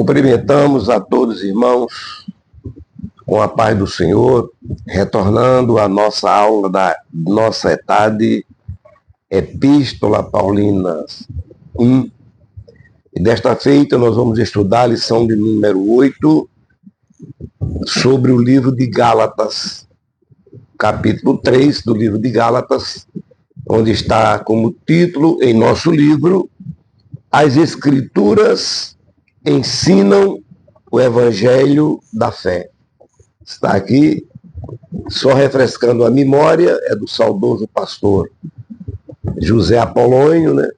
Cumprimentamos a todos, irmãos, com a paz do Senhor, retornando à nossa aula da nossa etade, Epístola Paulina 1. E desta feita nós vamos estudar a lição de número 8 sobre o livro de Gálatas, capítulo 3 do livro de Gálatas, onde está como título em nosso livro: As Escrituras ensinam o Evangelho da Fé. Está aqui, só refrescando a memória, é do saudoso pastor José Apolônio, né?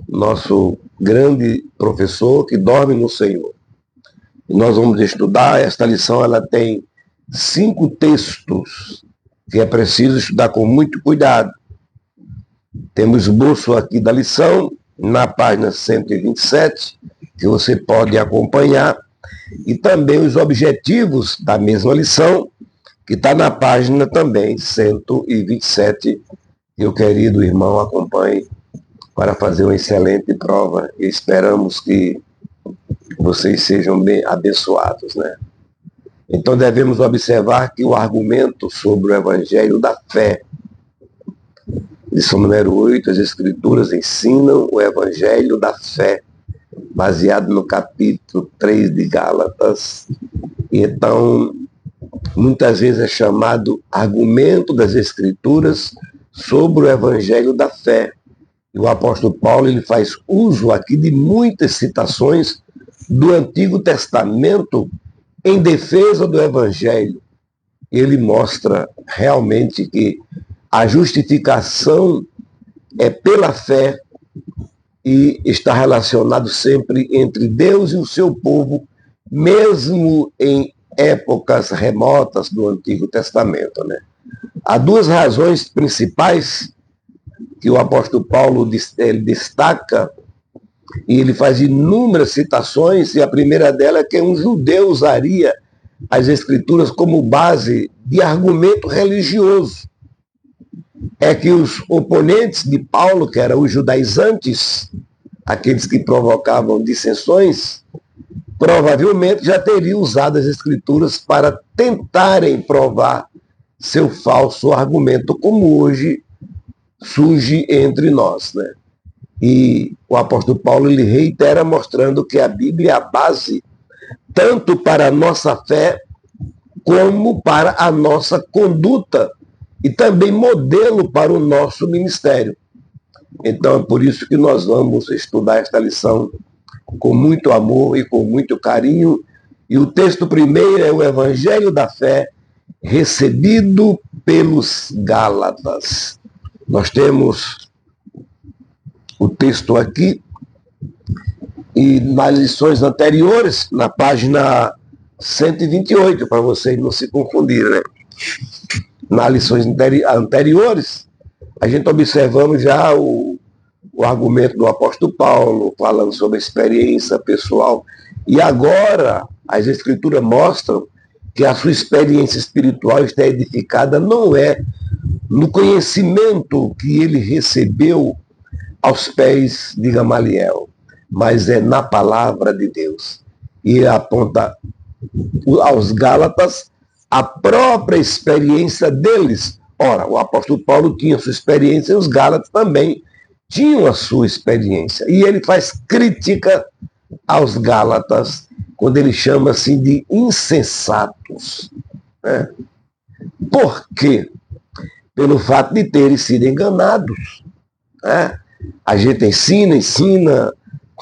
Nosso grande professor que dorme no Senhor. E nós vamos estudar, esta lição ela tem 5 textos que é preciso estudar com muito cuidado. Temos esboço aqui da lição, na página 127, que você pode acompanhar, e também os objetivos da mesma lição, que está na página também 127, que o querido irmão acompanhe para fazer uma excelente prova, e esperamos que vocês sejam bem abençoados, né? Então devemos observar que o argumento sobre o Evangelho da Fé, lição número 8, as Escrituras ensinam o Evangelho da Fé, baseado no capítulo 3 de Gálatas. Então, muitas vezes é chamado argumento das Escrituras sobre o Evangelho da Fé. E o apóstolo Paulo ele faz uso aqui de muitas citações do Antigo Testamento em defesa do Evangelho. Ele mostra realmente que a justificação é pela fé e está relacionado sempre entre Deus e o seu povo, mesmo em épocas remotas do Antigo Testamento, né? Há 2 razões principais que o apóstolo Paulo destaca, e ele faz inúmeras citações, e a primeira delas é que um judeu usaria as Escrituras como base de argumento religioso. É que os oponentes de Paulo, que eram os judaizantes, aqueles que provocavam dissensões, provavelmente já teriam usado as Escrituras para tentarem provar seu falso argumento, como hoje surge entre nós, né? E o apóstolo Paulo ele reitera mostrando que a Bíblia é a base tanto para a nossa fé como para a nossa conduta e também modelo para o nosso ministério. Então é por isso que nós vamos estudar esta lição com muito amor e com muito carinho. E o texto primeiro é o Evangelho da Fé recebido pelos Gálatas. Nós temos o texto aqui, e nas lições anteriores, na página 128, para vocês não se confundirem, né? Nas lições anteriores, a gente observamos já o argumento do apóstolo Paulo, falando sobre a experiência pessoal. E agora, as Escrituras mostram que a sua experiência espiritual está edificada não é no conhecimento que ele recebeu aos pés de Gamaliel, mas é na palavra de Deus. E aponta aos Gálatas a própria experiência deles. Ora, o apóstolo Paulo tinha sua experiência e os Gálatas também tinham a sua experiência. E ele faz crítica aos Gálatas quando ele chama assim de insensatos, né? Por quê? Pelo fato de terem sido enganados, né? A gente ensina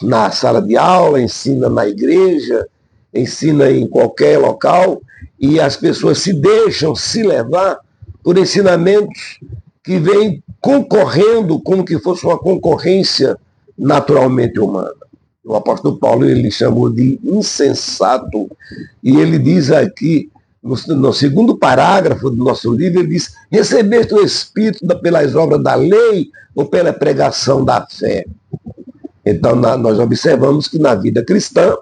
na sala de aula, ensina na igreja, ensina em qualquer local, e as pessoas se deixam se levar por ensinamentos que vêm concorrendo como que fosse uma concorrência naturalmente humana. O apóstolo Paulo ele chamou de insensato, e ele diz aqui, no segundo parágrafo do nosso livro, ele diz: recebeste o Espírito pelas obras da lei ou pela pregação da fé? Então, nós observamos que na vida cristã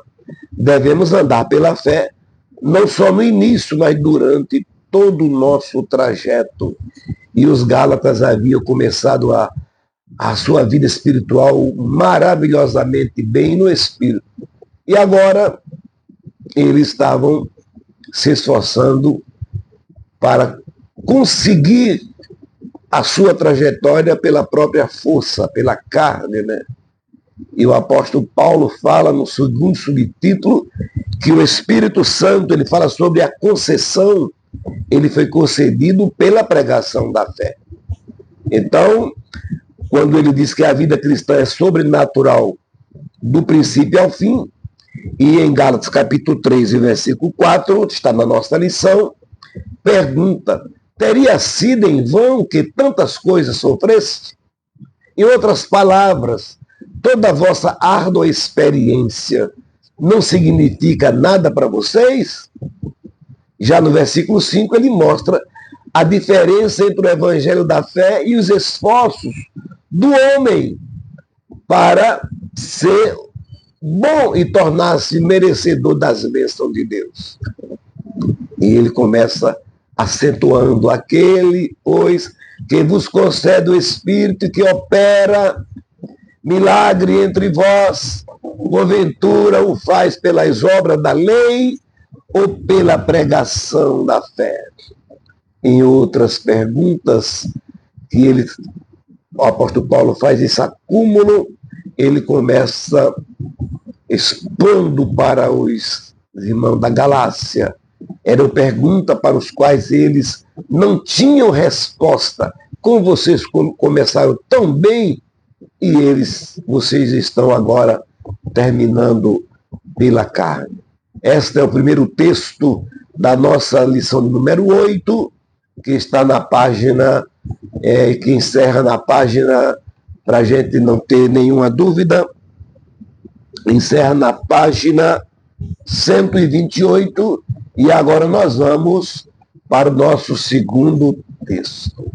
devemos andar pela fé, não só no início, mas durante todo o nosso trajeto. E os Gálatas haviam começado a sua vida espiritual maravilhosamente bem no Espírito. E agora eles estavam se esforçando para conseguir a sua trajetória pela própria força, pela carne, né? E o apóstolo Paulo fala no segundo subtítulo que o Espírito Santo, ele fala sobre a concessão, ele foi concedido pela pregação da fé. Então, quando ele diz que a vida cristã é sobrenatural do princípio ao fim, e em Gálatas capítulo 3, versículo 4, está na nossa lição, pergunta: teria sido em vão que tantas coisas sofreste? Em outras palavras, toda a vossa árdua experiência não significa nada para vocês? Já no versículo 5 ele mostra a diferença entre o evangelho da fé e os esforços do homem para ser bom e tornar-se merecedor das bênçãos de Deus. E ele começa acentuando: aquele, pois, que vos concede o Espírito que opera milagre entre vós, porventura o faz pelas obras da lei ou pela pregação da fé? Em outras perguntas que o apóstolo Paulo faz esse acúmulo, ele começa expondo para os irmãos da Galácia. Eram perguntas para os quais eles não tinham resposta. Como vocês começaram tão bem e vocês estão agora terminando pela carne. Este é o primeiro texto da nossa lição número 8, que está na página, que encerra na página, para a gente não ter nenhuma dúvida, encerra na página 128, e agora nós vamos para o nosso segundo texto.